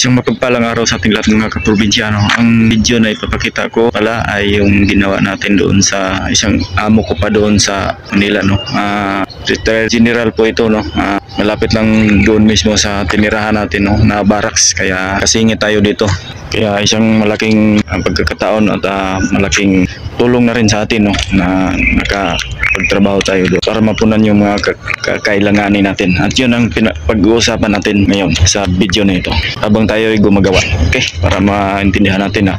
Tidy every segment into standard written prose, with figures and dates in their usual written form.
Isang mapagpalang araw sa ating lahat mga kaprobinsyano. Ang video na ipapakita ko pala ay yung ginawa natin doon sa isang amo ko pa doon sa Manila, no. Retired general po ito, no. Malapit lang doon mismo sa tinirahan natin, no, na barracks, kaya kasingit tayo dito. Kaya isang malaking pagkakataon at malaking tulong na rin sa atin, no, na nakapagtrabaho tayo doon para mapunan yung mga kailanganin natin. At yun ang pag-uusapan natin ngayon sa video na ito habang tayo ay gumagawa. Okay, para maintindihan natin na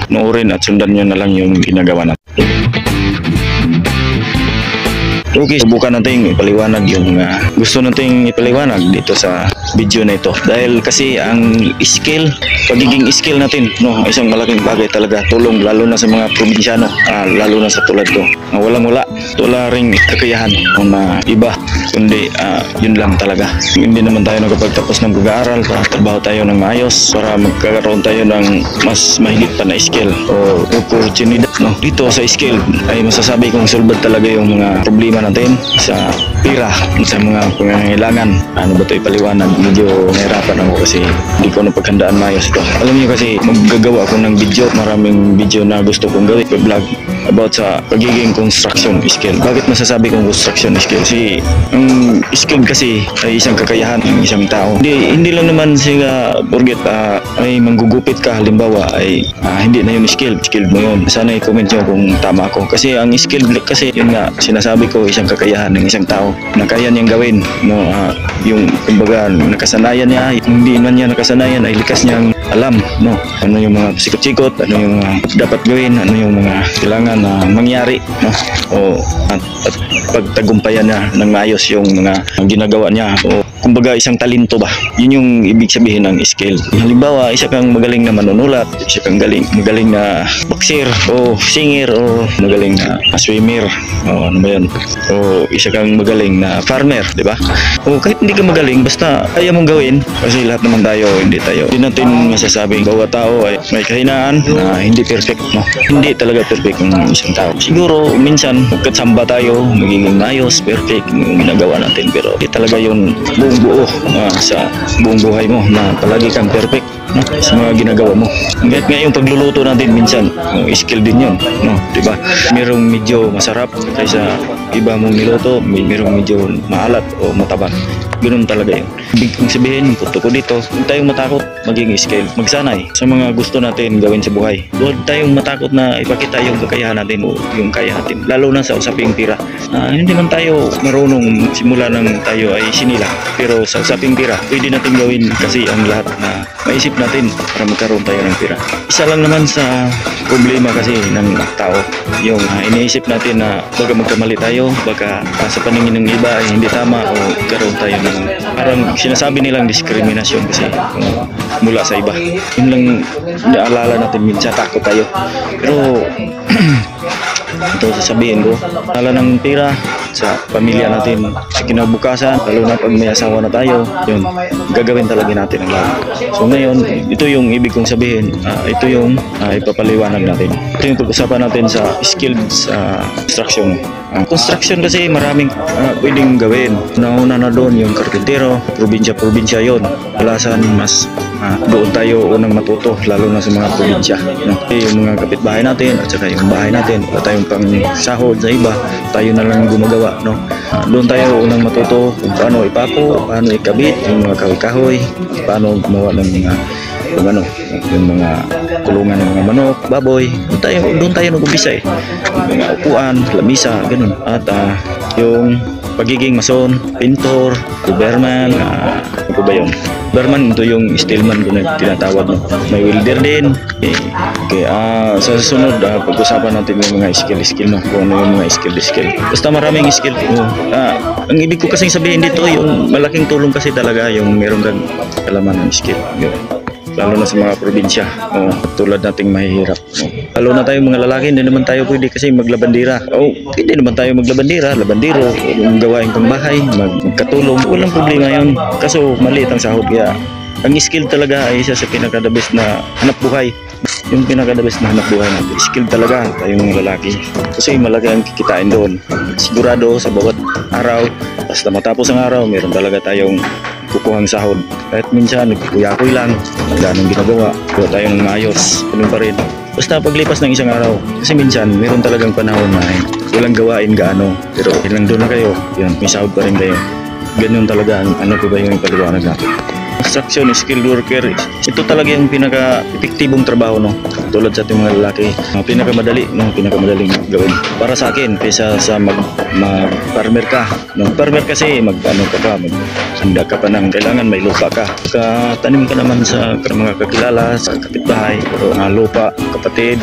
noorin at sundan nyo na lang yung ginagawa natin. Okay, subukan natin ipaliwanag yung gusto nating ipaliwanag dito sa video na ito. Dahil kasi ang skill, pagiging skill natin, no, isang malaking bagay talaga, tulong lalo na sa mga probinsyano, lalo na sa tulad ko. Walang-wala, wala ring kakayahan na iba, kundi yun lang talaga. Hindi naman tayo nakapagtapos ng pag-aaral para trabaho tayo ng maayos, para magkakaroon tayo ng mas mahigit pa na skill o opportunity, no. Dito sa skill ay masasabi kong solbad talaga yung mga problema natin sa pira, sa mga pangangailangan. Ano ba ito ipaliwanag? Medyo nahirapan ako kasi hindi ko napaghandaan maayos ito. Alam niyo kasi maggagawa ako ng video, maraming video na gusto kong gawin, vlog about sa pagiging construction skill. Bakit masasabi kong construction skill? Kasi ang skill kasi ay isang kakayahan ng isang tao. Hindi lang naman siya porget ay manggugupit ka, halimbawa ay hindi na yung skill mo yun. Sana i-comment nyo kung tama ako. Kasi ang skill kasi yun nga sinasabi ko, isang kakayahan ng isang tao na kaya niyang gawin, no. Yung kumbaga nakasanayan niya, hindi man niya nakasanayan ay likas niyang alam, no, ano yung mga sikot-sikot, ano yung mga dapat gawin, ano yung mga kailangan na mangyari, no, at pagtagumpayan niya ng maayos yung mga ginagawa niya, o kumbaga isang talento ba, yun yung ibig sabihin ng skill. Halimbawa, isa kang magaling na manunulat, isa kang magaling na boxer o singer, o magaling na swimmer, o ano ba yun, o isa kang magaling na farmer, di ba? O kahit hindi ka magaling, basta kaya mong gawin, kasi lahat naman tayo, hindi natin masasabing bawat tao ay may kahinaan na hindi perfect, no. Hindi talaga perfect ng isang tao. Siguro minsan pagkatsamba tayo magiging ayos, perfect yung ginagawa natin, pero hindi talaga yun buong buo sa buong buhay mo na palagi kang perfect, no, sa mga ginagawa mo. Hanggat nga yung pagluluto natin minsan skill din yun, no, diba? Merong medyo masarap kaysa iba mong niluto, merong medyo maalat o matabang. Ganun talaga yun. Ibig kong sabihin, punto ko dito, huwag tayong matakot maging skill, magsanay sa mga gusto natin gawin sa buhay. Huwag tayong matakot na ipakita yung kakayahan natin o yung kaya natin, lalo na sa usaping pira. Hindi man tayo marunong simula ng tayo ay sinila, pero sa usaping pira pwede natin gawin kasi ang lahat na maisip natin para magkaroon tayo ng pira. Isa lang naman sa problema kasi ng tao, yung iniisip natin na baka magkamali tayo, baka sa paningin ng iba ay hindi tama, o karoon tayo ng parang sinasabi nilang diskriminasyon kasi mula sa iba. Yun lang naalala natin, minsan takot tayo. Pero ito sasabihin ko, lalo ng pira sa pamilya natin, sa kinabukasan, lalo na pag may asawa na tayo, yun, gagawin talaga natin ang lahat. So ngayon, ito yung ibig kong sabihin, ito yung ipapaliwanag natin. Ito yung pag-usapan natin sa skills construction. Construction kasi maraming pwedeng gawin. Nauna na doon yung karpintero, probinsya yon. Kalasan mas doon tayo unang matuto, lalo na sa mga probinsya, no? Yung mga kapitbahay natin at saka yung bahay natin, wala tayong pang sahod sa iba, tayo na lang gumagawa, no? Doon tayo unang matuto kung paano ipapo, paano ikabit yung mga kahoy-kahoy, paano gumawa ng mga yung mga kulungan ng mga manok, baboy. Doon tayo nag-umpisa yung mga upuan, lamisa, ganun. At yung pagiging mason, pintor, doberman, ano ba yun? Doberman, ito yung steelman ko na tinatawag, no? May welder din. Okay, sa susunod, pag-usapan natin yung mga skill, no? Kung ano yung mga skill. Basta maraming skill. Ang ibig ko kasing sabihin dito, yung malaking tulong kasi talaga yung meron kang kalaman ng skill. Yun. Lalo na sa mga probinsya, tulad nating mahihirap. Lalo na tayong mga lalaki, hindi naman tayo pwede kasi maglabandira. Hindi naman tayo maglabandira, labandiro, yung gawain pang bahay, magkatulong. Walang problema yun. Kaso maliit ang sahod, kaya ang skill talaga ay isa sa pinaka-the best na hanap buhay. Yung pinaka-the best na hanap buhay natin, skill talaga tayong mga lalaki. Kasi malaki ang kikitain doon. Sigurado sa bawat araw, basta matapos ang araw, meron talaga tayong kukuhang sahod. Kahit minsan nagkukuya-kuy lang, ganong ginagawa, gawa tayo ng maayos, ganun pa rin. Basta paglipas ng isang araw, kasi minsan meron talagang panahon na walang gawain gaano, pero ilang doon na kayo, yun, may sahod pa rin kayo. Ganun talaga, ano ko ba yung ipaliwanag natin? Construction, skilled worker, ito talaga yung pinaka-epektibong trabaho, no? Tulad sa ating mga lalaki, pinakamadali, no? Pinakamadaling gawin. Para sa akin, kaysa sa mag-farmer ka, no? Farmer kasi, handa ka pa ng kailangan may lupa ka. Tanim ka naman sa mga kakilala, sa kapitbahay, pero mga lupa, kapatid,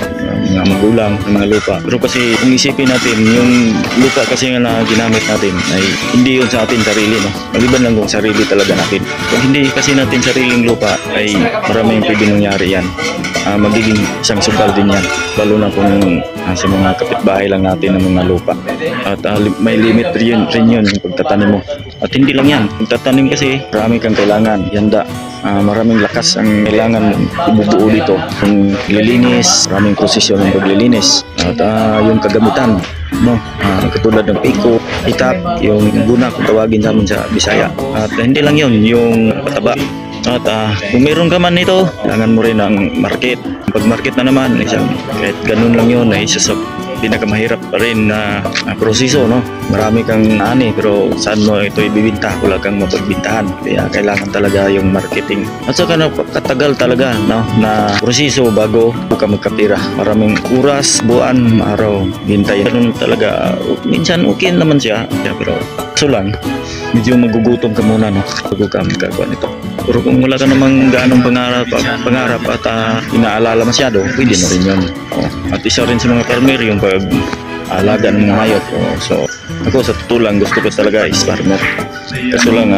mga magulang, mga lupa. Pero kasi, kung isipin natin, yung lupa kasi na ginamit natin ay hindi yun sa atin sarili, no? Maliban lang kung sarili talaga natin. Kung hindi kasi natin sariling lupa ay maraming pwede mangyari yan. Magiging isang sugal din yan, lalo na kung sa mga kapitbahay lang natin ng mga lupa. At may limit rin yun yung pagtatanim mo. At hindi lang yan, pagtatanim kasi marami kang kailangan, yanda. Maraming lakas ang kailangan ibubuo dito. Yung lilinis, maraming prosesyon ng paglilinis. At yung kagamitan, no? Katulad ng piko, itap, yung guna kung tawagin sa amin sa Bisaya. At hindi lang yun, yung pataba. At kung meron ka man nito, kailangan mo rin ang market. Pag market na naman, kahit ganun lang yun, ay isa sa pinakamahirap pa rin na proseso, no? Marami kang ani, pero saan mo ito ibibinta? Wala kang mapagbintahan. Kaya kailangan talaga yung marketing. At saka katagal talaga, no? Na proseso bago ka magkapira. Maraming oras, buwan, araw, hintay. Ganun talaga. Minsan okay naman siya, pero so lang, medyo magugutom ka muna, no? Bago ka magkagawa nito. Pero kung wala ka namang ganong pangarap at inaalala masyado, pwede na rin yun. At isa rin sa mga farmer yung pag-alaga ng mga hayop. So ako sa totoo lang gusto ko talaga is farmer. Kaso lang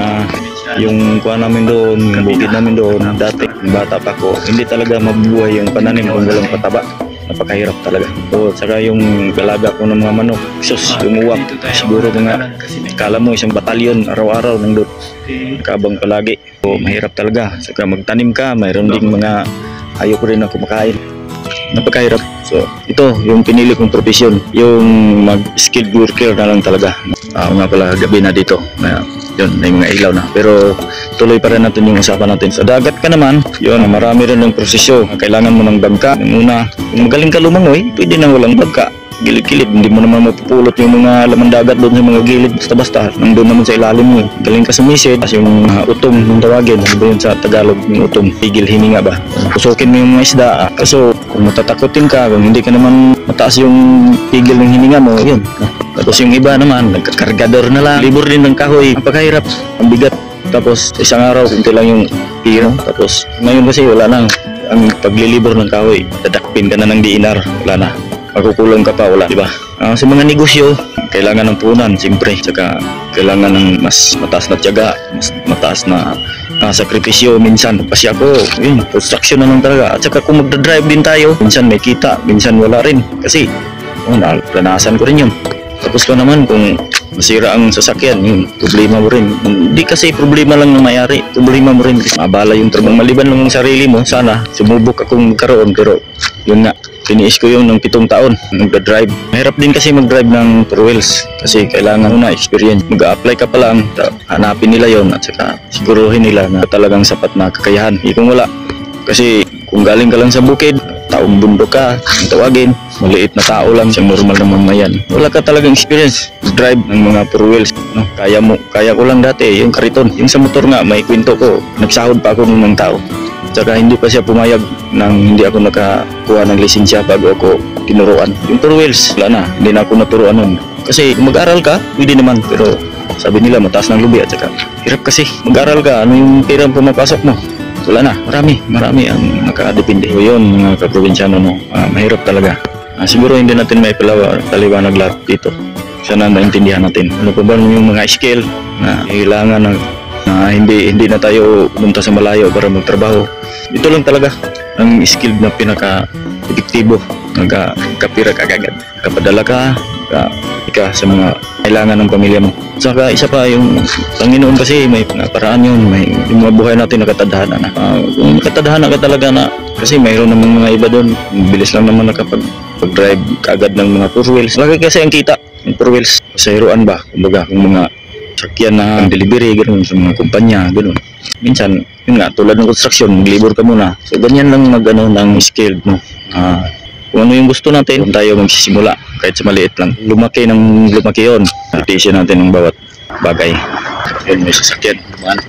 yung kuha namin doon, yung bukid namin doon, dati bata pa ko, hindi talaga mabubuhay yung pananim kung walang pataba. Napakahirap talaga. So, saka yung galaga ko ng mga manok, sus, umuwak. Siguro mga, kala mo isang batalyon, araw-araw nandun. Kabang palagi. So, mahirap talaga. Saka magtanim ka, mayroon ding mga ayoko rin na kumakain. Napakahirap. So, ito, yung pinili kong profesyon, yung mag-skilled worker na lang talaga. Nga pala, gabi na dito. Yun, may mga ilaw na. Pero tuloy pa rin natin yung usapan natin. Sa dagat ka naman, yun, marami rin ng prosesyo. Kailangan mo ng bangka. Una, kung magaling ka lumangoy, pwede na walang bangka. Gilid-gilid, hindi mo naman mapupulot yung mga laman dagat doon sa mga gilid. Basta-basta, nandun naman sa ilalim mo. Galing ka sumisid, kasi yung utom, yung tawagin, ano ba yun sa Tagalog, yung utom, pigil hininga ba? Pusukin mo yung mga isda. Kaso, kung matatakotin ka, kung hindi ka naman mataas yung pigil ng hininga mo, yun. Tapos yung iba naman, nagkakargador na lang. Libor din ng kahoy. Napakahirap. Ang bigat. Tapos isang araw, kunti lang yung piro. Tapos ngayon kasi wala nang ang paglilibor ng kahoy. Dadakpin ka na ng diinar. Wala na. Makukulong ka pa, wala. Diba? Sa mga negosyo, kailangan ng punan, siyempre. Saka kailangan ng mas mataas na tiyaga, mas mataas na sakripisyo minsan. Kasi ako, yun, construction na lang talaga. At saka kung magdadrive din tayo, minsan may kita, minsan wala rin. Kasi, planasan ko rin yun. Tapos ko naman kung masira ang sasakyan, yun, problema mo rin. Hindi kasi problema lang ng mayari, problema mo rin. Mabala yung trabaho. Maliban lang ng sarili mo, sana sumubok akong magkaroon. Pero yun nga, tiniis ko yun ng 7 taon, nagda-drive. Mahirap din kasi mag-drive ng 4 wheels kasi kailangan mo na experience. Mag-a-apply ka pa lang, hanapin nila yon at saka siguruhin nila na talagang sapat na kakayahan. Kung wala, kasi kung galing ka lang sa bukid, taong bundok ka, ang tawagin, maliit na tao lang, siyang normal na mamayan. Wala ka talagang experience drive ng mga 4 wheels. No? Kaya ko lang dati, yung kariton. Yung sa motor nga, may kwento ko, nagsahod pa ako ng tao. Tsaka hindi pa siya pumayag nang hindi ako nakakuha ng lisensya bago ako tinuruan. Yung 4 wheels, wala na, hindi na ako naturuan nun. Kasi kung mag-aral ka, pwede naman, pero sabi nila mataas ng lubi at saka hirap kasi. Mag-aral ka, ano yung pirang pumapasok mo? Wala na, marami ang nakadepende. So yun, mga kaprobinsyano, no? Mahirap talaga. Siguro hindi natin may paliwanag lahat dito. Sana naintindihan natin. Ano pa ba yung mga skill na kailangan na hindi na tayo pumunta sa malayo para magtrabaho. Ito lang talaga ang skill na pinaka-epektibo. Nagkapira ka agad. Kapadala ka sa mga kailangan ng pamilya mo. Saka isa pa yung Panginoon kasi may paraan yun. Yung mga buhay natin nakatadhana na. Kung nakatadhana ka talaga na kasi mayroon naman mga iba doon. Bilis lang naman nakapag-drive kaagad ng mga 4 wheels. Lagi kasi ang kita ng 4 wheels. Sa hiruan ba? Kumbaga kung mga sasakyan na delivery, ganun, sa mga kumpanya, ganun. Minsan, yun nga, tulad ng construction, maglibor ka muna. So, ganyan lang mag-ano ng skilled, no? Kung ano yung gusto natin, kung tayo magsisimula, kahit sa maliit lang. Lumaki yun. Itiisin natin ng bawat bagay. Yun, may sasakyan.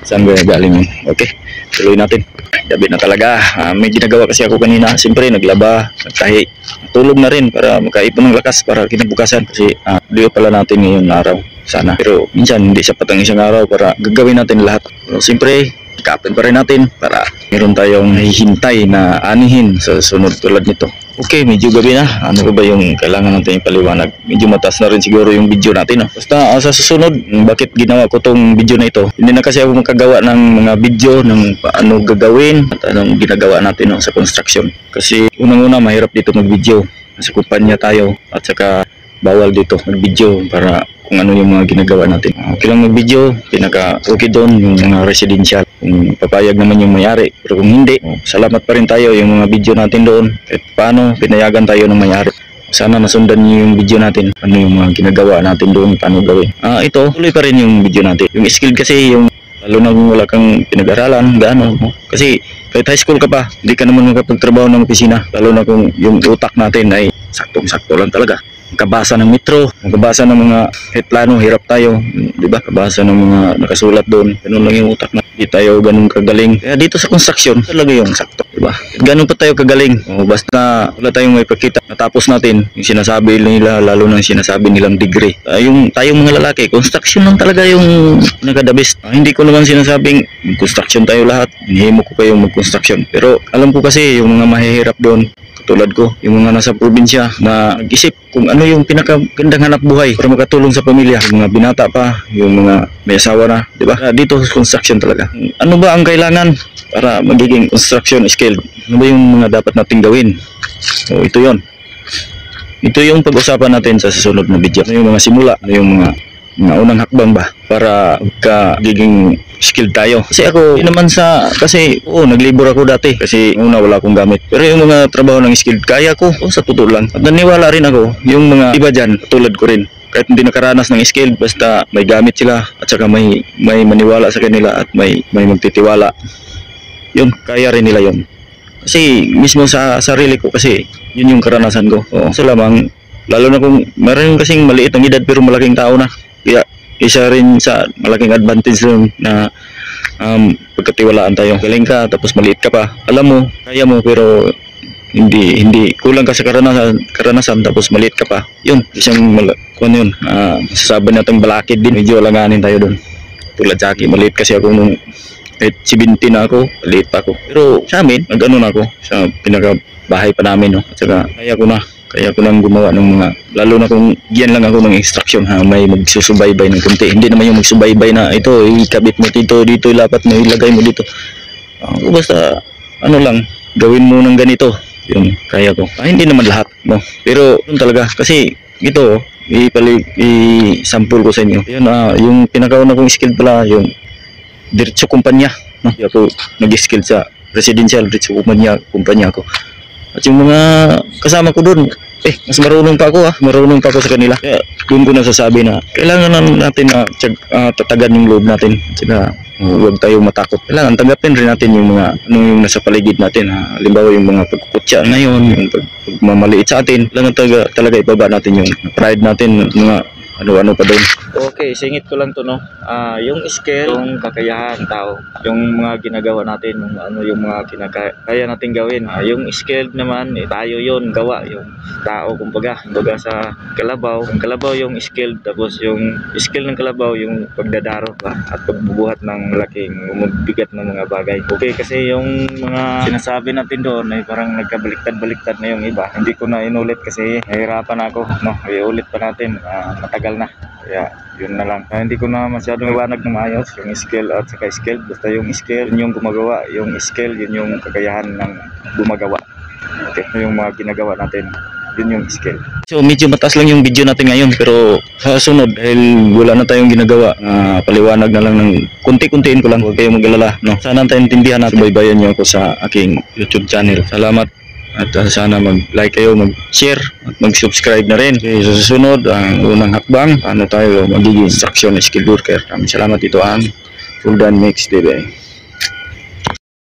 Saan ba galing yun? Okay, tuloy natin. Gabi na talaga. May ginagawa kasi ako kanina. Siyempre, naglaba, nagtahi. Tulog na rin para makaipon ng lakas para kinabukasan. Kasi liyo pala natin ngayon araw. Sana. Pero minsan, hindi sapat ang isang araw para gagawin natin lahat. Pero siyempre, ikapin pa rin natin para meron tayong hihintay na anihin sa sunod tulad nito. Okay, medyo gabi na. Ano ba yung kailangan natin ipaliwanag? Medyo mataas na rin siguro yung video natin. No? Basta sa susunod, bakit ginawa ko tong video na ito? Hindi na kasi ako makagawa ng mga video ng paano gagawin at anong ginagawa natin no, sa construction. Kasi unang-una mahirap dito mag-video. Nasa kumpanya tayo at saka bawal dito mag-video para kung ano yung mga ginagawa natin. Okay lang mag-video, pinaka-okay doon yung mga residential. Kung papayag naman yung mayari. Pero kung hindi, salamat pa rin tayo yung mga video natin doon. Kahit paano, pinayagan tayo ng mayari. Sana nasundan niyo yung video natin. Ano yung mga ginagawa natin doon, paano gawin. Ito, tuloy pa rin yung video natin. Yung skill kasi, yung lalo na kung wala kang pinag-aralan, gaano. Kasi kahit high school ka pa, hindi ka naman makapagtrabaho ng opisina. Lalo na kung yung utak natin ay saktong-sakto lang talaga. Kabasa ng metro, kabasa ng mga plano, hirap tayo, di ba? Kabasa ng mga nakasulat doon. Ganun lang yung utak na. Di tayo ganun kagaling. Kaya dito sa construction, talaga yung sakto, di ba? Ganun pa tayo kagaling. Basta wala tayong may pakita. Natapos natin yung sinasabi nila, lalo na yung sinasabi nilang degree. Tayong mga lalaki, construction lang talaga yung nagka-the best. Hindi ko naman sinasabing construction tayo lahat. Hinihimo ko kayong mag-construction. Pero alam ko kasi yung mga mahihirap doon, tulad ko, yung mga nasa probinsya na nag-isip kung ano yung pinakagandang hanap buhay para makatulong sa pamilya. Yung mga binata pa, yung mga may asawa na, di ba? Dito sa construction talaga. Ano ba ang kailangan para magiging construction skilled? Ano ba yung mga dapat nating gawin? So, ito yon. Ito yung pag-usapan natin sa susunod na video. Ano yung mga simula? Ano yung mga unang hakbang ba para magiging skilled tayo? Kasi ako, naglibor ako dati kasi una wala akong gamit. Pero yung mga trabaho ng skilled, kaya ko, sa totoo lang. At naniwala rin ako, yung mga iba dyan, tulad ko rin. Kahit hindi nakaranas ng skilled, basta may gamit sila at saka may maniwala sa kanila at may magtitiwala. Yun, kaya rin nila yun. Kasi mismo sa sarili ko kasi, yun yung karanasan ko. So lamang, lalo na kung meron kasing maliit ang edad pero malaking tao na. Kaya isa rin sa malaking advantage rin na pagkatiwalaan tayo. Galing ka tapos maliit ka pa. Alam mo, kaya mo pero hindi kulang ka sa karanasan tapos maliit ka pa. Yun, isang masasabi natin balakid din. Medyo alanganin tayo doon. Tulad sa akin, maliit kasi ako nung 17 na ako, maliit pa ako. Pero sa amin, nag-ano na ako sa pinakabahay pa namin. No? At saka kaya ko nang gumawa ng mga, lalo na kung yan lang ako ng instruction, may magsusubaybay ng kunti. Hindi naman yung magsubaybay na ito, ikabit mo dito, ilapat mo, ilagay mo dito. Basta, gawin mo ng ganito. Yung kaya ko. Hindi naman lahat, no? Pero, yun talaga. Kasi, ito, i-sample ko sa inyo. Yun, yung pinakauna kong skill pala, yung diretso kumpanya. No? Ako nag-skill sa residential, diretso kumpanya ko. At yung mga kasama ko doon, mas marunong pa ako sa kanila. Kaya doon ko nasasabi na kailangan natin na tatagan yung loob natin. Saka huwag tayong matakot. Kailangan tanggapin rin natin yung mga yung nasa paligid natin. Halimbawa yung mga pagkukutya ngayon, yung pagmamaliit sa atin. Kailangan talaga ibaba natin yung pride natin, mga ano-ano pa doon. Okay, singit ko lang to, no. Yung skill, yung kakayahan ng tao, yung mga ginagawa natin, yung mga kaya natin gawin. Yung skill naman, tayo yun, gawa, yung tao, kumbaga sa kalabaw. Yung kalabaw yung skill, tapos yung skill ng kalabaw, yung pagdadaro ba, at pagbubuhat ng malaking, bigat ng mga bagay. Okay, kasi yung mga sinasabi natin doon ay parang nagkabaliktad-baliktad na yung iba. Hindi ko na inulit kasi nahirapan ako, no. Iulit pa natin, matagal na. Kaya yun na lang. Hindi ko na masyadong iwanag na maayos yung skill at saka skill. Basta yung skill, yun yung gumagawa. Yung skill, yun yung kakayahan ng gumagawa. Okay, yung mga ginagawa natin, yun yung skill. So medyo mataas lang yung video natin ngayon, pero sa sunod, dahil wala na tayong ginagawa, paliwanag na lang ng kunti-kuntiin ko lang. Huwag kayong mag-alala, no? Sana tayo intindihan at baybayan niyo ako sa aking YouTube channel. Salamat At sana mag-like kayo, mag-share at mag-subscribe na rin. Okay, sa susunod, ang unang hakbang, paano tayo magiging instruction skill worker. Salamat, ito ang Fuldan Mix TV.